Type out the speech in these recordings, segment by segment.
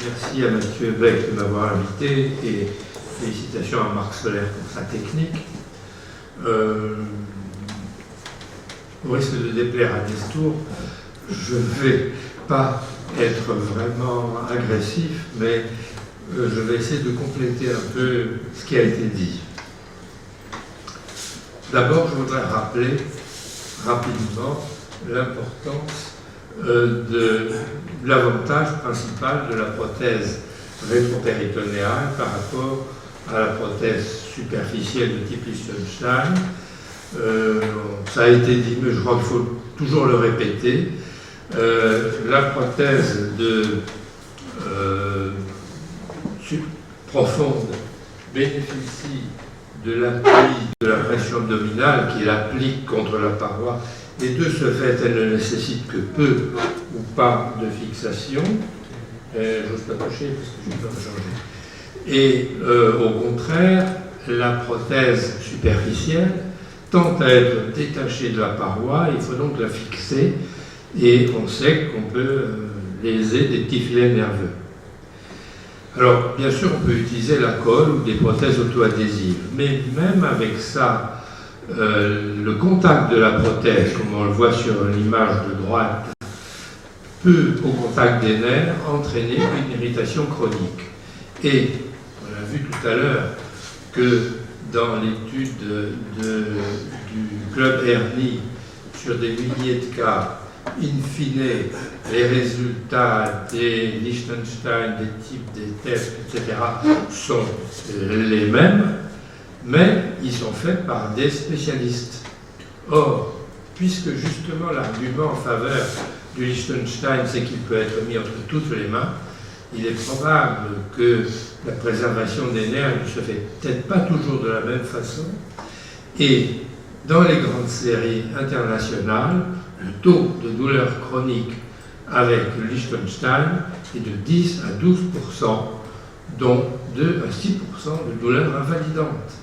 Merci à Mathieu Beck de m'avoir invité et félicitations à Marc Soler pour sa technique. Au risque de déplaire à Nestor, je ne vais pas être vraiment agressif, mais je vais essayer de compléter un peu ce qui a été dit. D'abord, je voudrais rappeler rapidement l'importance de l'avantage principal de la prothèse rétropéritonéale par rapport à la prothèse superficielle de type Liechtenstein. Ça a été dit, mais je crois qu'il faut toujours le répéter. La prothèse profonde bénéficie de l'appui de la pression abdominale qui l'applique contre la paroi, et de ce fait, elle ne nécessite que peu ou pas de fixation. J'ose pas toucher parce que je vais pas changer. Et au contraire, la prothèse superficielle tend à être détachée de la paroi, il faut donc la fixer, et on sait qu'on peut léser des petits filets nerveux. Alors, bien sûr, on peut utiliser la colle ou des prothèses auto-adhésives, mais même avec ça, le contact de la prothèse, comme on le voit sur l'image de droite, peut, au contact des nerfs, entraîner une irritation chronique. Et on a vu tout à l'heure que dans l'étude du club hernie sur des milliers de cas, in fine, les résultats des Liechtenstein, des types, des tests, etc. sont les mêmes, mais ils sont faits par des spécialistes. Or, puisque justement l'argument en faveur du Liechtenstein, c'est qu'il peut être mis entre toutes les mains, il est probable que la préservation des nerfs ne se fait peut-être pas toujours de la même façon. Et dans les grandes séries internationales, le taux de douleur chronique avec le Liechtenstein est de 10 à 12%, dont 2 à 6% de douleur invalidante.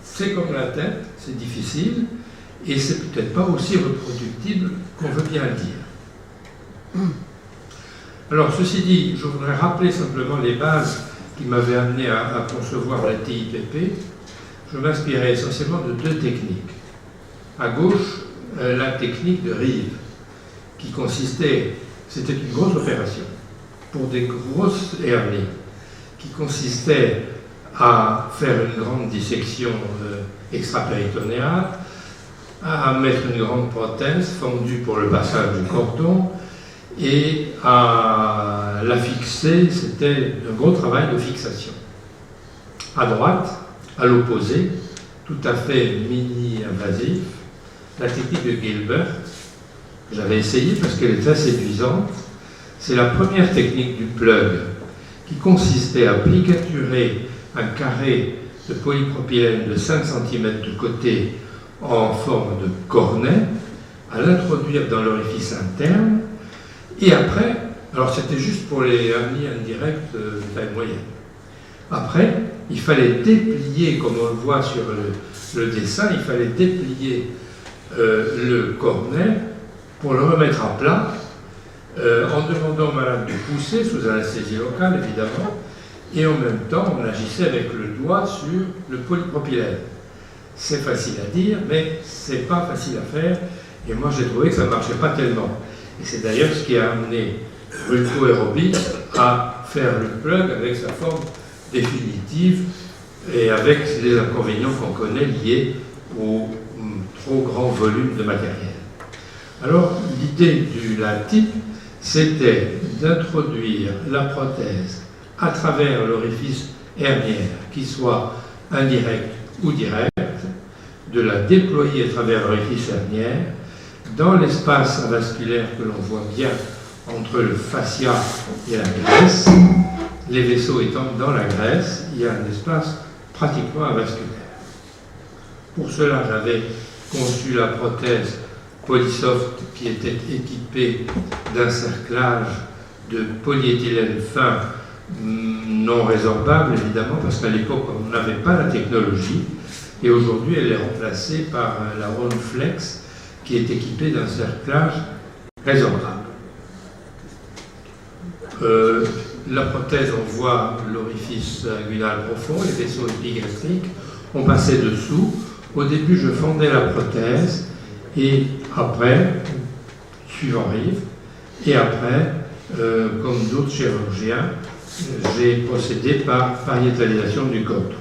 C'est comme la tête, c'est difficile, et c'est peut-être pas aussi reproductible qu'on veut bien le dire. Alors, ceci dit, je voudrais rappeler simplement les bases qui m'avaient amené à concevoir la TIPP. Je m'inspirais essentiellement de deux techniques. À gauche, la technique de Rive, qui consistait, c'était une grosse opération, pour des grosses hernies, qui consistait à faire une grande dissection extrapéritonéale, à mettre une grande prothèse fendue pour le passage du cordon, et à la fixer, c'était un gros travail de fixation. À droite, à l'opposé, tout à fait mini-invasif, la technique de Gilbert, que j'avais essayée parce qu'elle est très séduisante. C'est la première technique du plug, qui consistait à plicaturer un carré de polypropylène de 5 cm de côté en forme de cornet, à l'introduire dans l'orifice interne, et après, alors c'était juste pour les hernies indirectes de taille moyenne. Après, il fallait déplier, comme on le voit sur le dessin, il fallait déplier le cornet pour le remettre à plat, en demandant au malade de pousser sous anesthésie locale, évidemment, et en même temps, on agissait avec le doigt sur le polypropylène. C'est facile à dire, mais c'est pas facile à faire, et moi j'ai trouvé que ça ne marchait pas tellement. Et c'est d'ailleurs ce qui a amené Rulko et Robitz à faire le plug avec sa forme définitive et avec les inconvénients qu'on connaît liés au trop grand volume de matériel. Alors, l'idée de la type, c'était d'introduire la prothèse à travers l'orifice hernière, qu'il soit indirect ou direct, de la déployer à travers l'orifice hernière, dans l'espace avasculaire que l'on voit bien entre le fascia et la graisse, les vaisseaux étant dans la graisse, il y a un espace pratiquement avasculaire. Pour cela, j'avais conçu la prothèse Polysoft qui était équipée d'un cerclage de polyéthylène fin non résorbable, évidemment, parce qu'à l'époque, on n'avait pas la technologie, et aujourd'hui, elle est remplacée par la Ronflex, qui est équipée d'un cerclage résorbable. La prothèse, on voit l'orifice inguinal profond, les vaisseaux épigastriques. On passait dessous. Au début, je fondais la prothèse et après, suivant Rive, et après, comme d'autres chirurgiens, j'ai procédé par pariétalisation du côtre.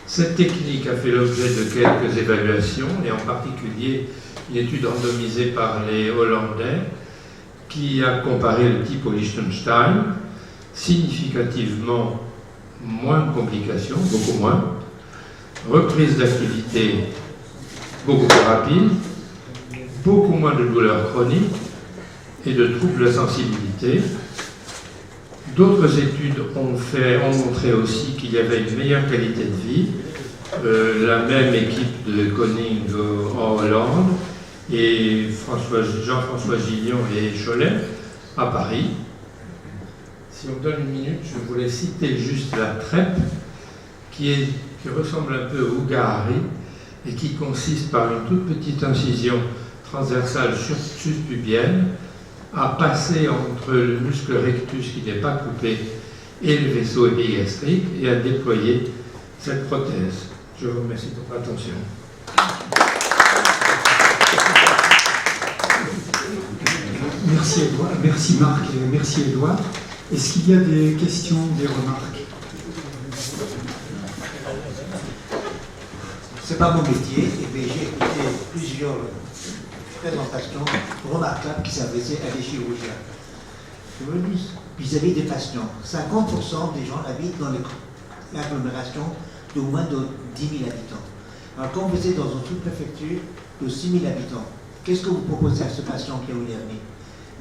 Cette technique a fait l'objet de quelques évaluations, et en particulier une étude randomisée par les Hollandais qui a comparé le type au Liechtenstein, significativement moins de complications, beaucoup moins, reprise d'activité beaucoup plus rapide, beaucoup moins de douleurs chroniques et de troubles de la sensibilité. D'autres études ont montré aussi qu'il y avait une meilleure qualité de vie. La même équipe de Koning en Hollande et Jean-François Gillon et Cholet à Paris. Si on me donne une minute, je voulais citer juste la trêpe qui ressemble un peu au Ougahari et qui consiste par une toute petite incision transversale sus-pubienne à passer entre le muscle rectus qui n'est pas coupé et le vaisseau épigastrique et à déployer cette prothèse. Je vous remercie pour votre attention. Merci Edouard, merci Marc et merci Edouard. Est-ce qu'il y a des questions, des remarques? C'est pas mon métier, et bien j'ai écouté plusieurs présentations remarquables qui s'adressaient à des chirurgiens. Je me dis, vis-à-vis des patients, 50% des gens habitent dans l'agglomération de moins de 10 000 habitants. Alors quand vous êtes dans une sous-préfecture de 6 000 habitants, qu'est-ce que vous proposez à ce patient qui a une hernie?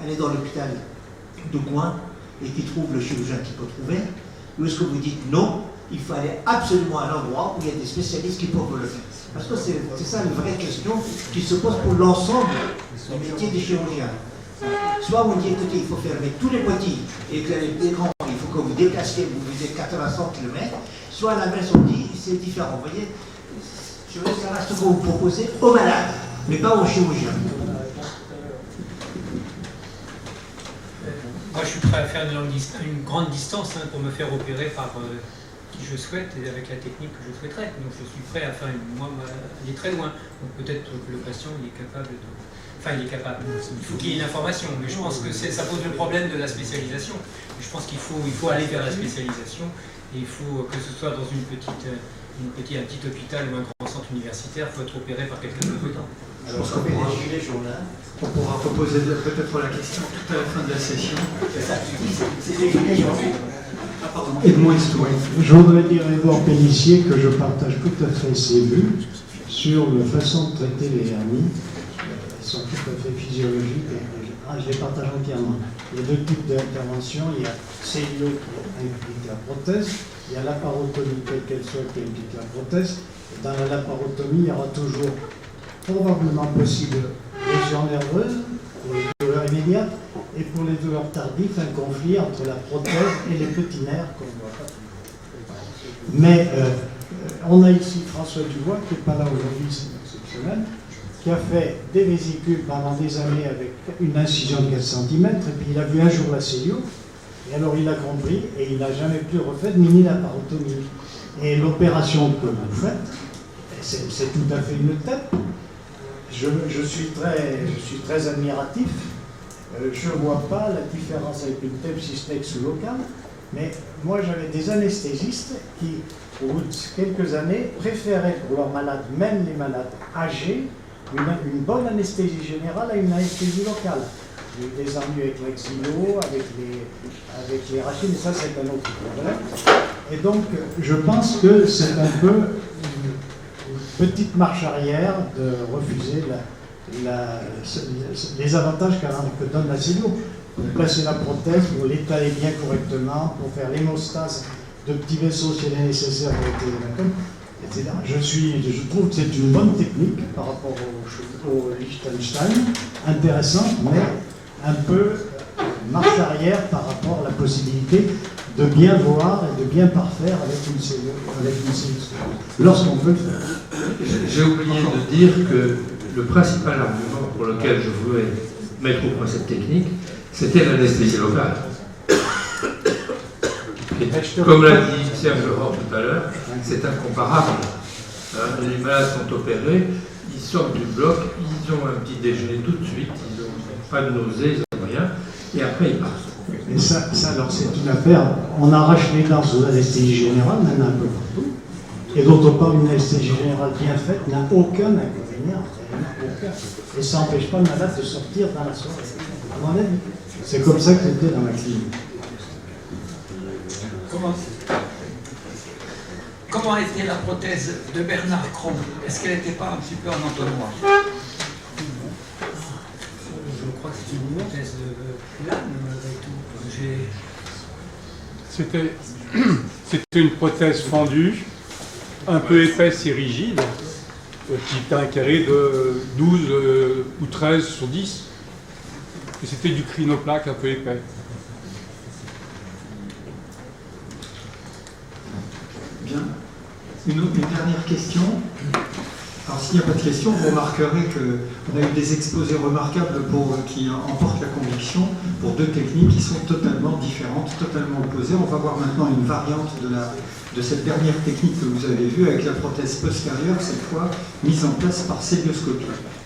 Aller dans l'hôpital de coin et qui trouve le chirurgien qu'il peut trouver, ou est-ce que vous dites non, il faut aller absolument à un endroit où il y a des spécialistes qui peuvent le faire? Parce que c'est ça une vraie question qui se pose pour l'ensemble du métier des chirurgiens. Soit on dit, écoutez, il faut fermer tous les petits et que les grands, il faut que vous déplaciez, vous visez 80-100 km, soit à l'inverse, on dit, c'est différent. Vous voyez, je veux savoir ce que vous proposez aux malades, mais pas aux chirurgiens. Moi, je suis prêt à faire une grande distance pour me faire opérer par qui je souhaite et avec la technique que je souhaiterais. Donc, je suis prêt à faire aller très loin. Donc, peut-être que le patient, il est capable de... Enfin, il est capable. Il faut qu'il y ait une information. Mais je pense que ça pose le problème de la spécialisation. Je pense qu'il faut aller vers la spécialisation. Et il faut que ce soit dans un petit hôpital ou un grand centre universitaire, il faut être opéré par quelqu'un de compétent. Alors, ce qu'on fait les gilets jaunes, On pourra reposer peut-être la question tout à la fin de la session. c'est ça, c'est les gilets jaunes. Ah, pardon. Edmond Histoire. Je voudrais dire à Edouard Pellissier que je partage tout à fait ses vues sur la façon de traiter les hernies. Elles sont tout à fait physiologiques et je les partage entièrement. Il y a deux types d'interventions. Il y a celluleux qui implique la prothèse. Il y a l'aparotomie telle qu'elle soit qui implique la prothèse. Et dans la laparotomie, il y aura toujours probablement possible lésion nerveuse pour les douleurs immédiates et pour les douleurs tardives, un conflit entre la prothèse et les petits nerfs qu'on ne voit pas toujours. Mais on a ici François Dubois, qui n'est pas là aujourd'hui, c'est exceptionnel, qui a fait des vésicules pendant des années avec une incision de 4 cm, et puis il a vu un jour la cellule, et alors il a compris, et il n'a jamais plus refait de mini-laparotomie. Et l'opération que vous faites, c'est tout à fait une tête. Je suis très admiratif. Je ne vois pas la différence avec une TEP si ce n'est que sous-locale, mais moi j'avais des anesthésistes qui, au bout de quelques années, préféraient pour leurs malades, même les malades âgés, une bonne anesthésie générale à une anesthésie locale. J'ai eu des ennuis avec l'exilo, avec les rachines, mais ça c'est un autre problème. Et donc je pense que c'est un peu une petite marche arrière de refuser les avantages que donne la cellule. Pour placer la prothèse, pour l'étaler bien correctement, pour faire l'hémostase de petits vaisseaux si elle est nécessaire pour les hématome, etc. Je trouve que c'est une bonne technique par rapport au Liechtenstein, intéressante, mais un peu marche arrière par rapport à la possibilité de bien voir et de bien parfaire avec une cellule, lorsqu'on peut le faire. J'ai oublié de dire que le principal argument pour lequel je voulais mettre au point cette technique, c'était l'anesthésie locale. Et comme l'a dit Serge Laurent tout à l'heure, c'est incomparable. Les malades sont opérés, ils sortent du bloc, ils ont un petit déjeuner tout de suite, ils n'ont pas de nausées, ils n'ont rien, et après ils partent. Mais ça, alors c'est une affaire. On arrache les dents sous anesthésie générale, il y en a un peu partout. Et d'autre part, une anesthésie générale bien faite n'a aucun inconvénient. Aucun. Et ça n'empêche pas le malade de sortir dans la soirée. À mon avis. C'est comme ça que c'était dans la clinique. Comment était la prothèse de Bernard Cron? Est-ce qu'elle n'était pas un petit peu en entonnoir? Je crois que c'est une prothèse plane malgré tout. C'était une prothèse fendue, un peu épaisse et rigide, qui était un carré de 12 ou 13 sur 10. Et c'était du crinoplaque un peu épais. Bien. Une dernière question. Alors s'il n'y a pas de questions, vous remarquerez qu'on a eu des exposés remarquables qui emportent la conviction pour deux techniques qui sont totalement différentes, totalement opposées. On va voir maintenant une variante de cette dernière technique que vous avez vue avec la prothèse postérieure, cette fois mise en place par célioscopie.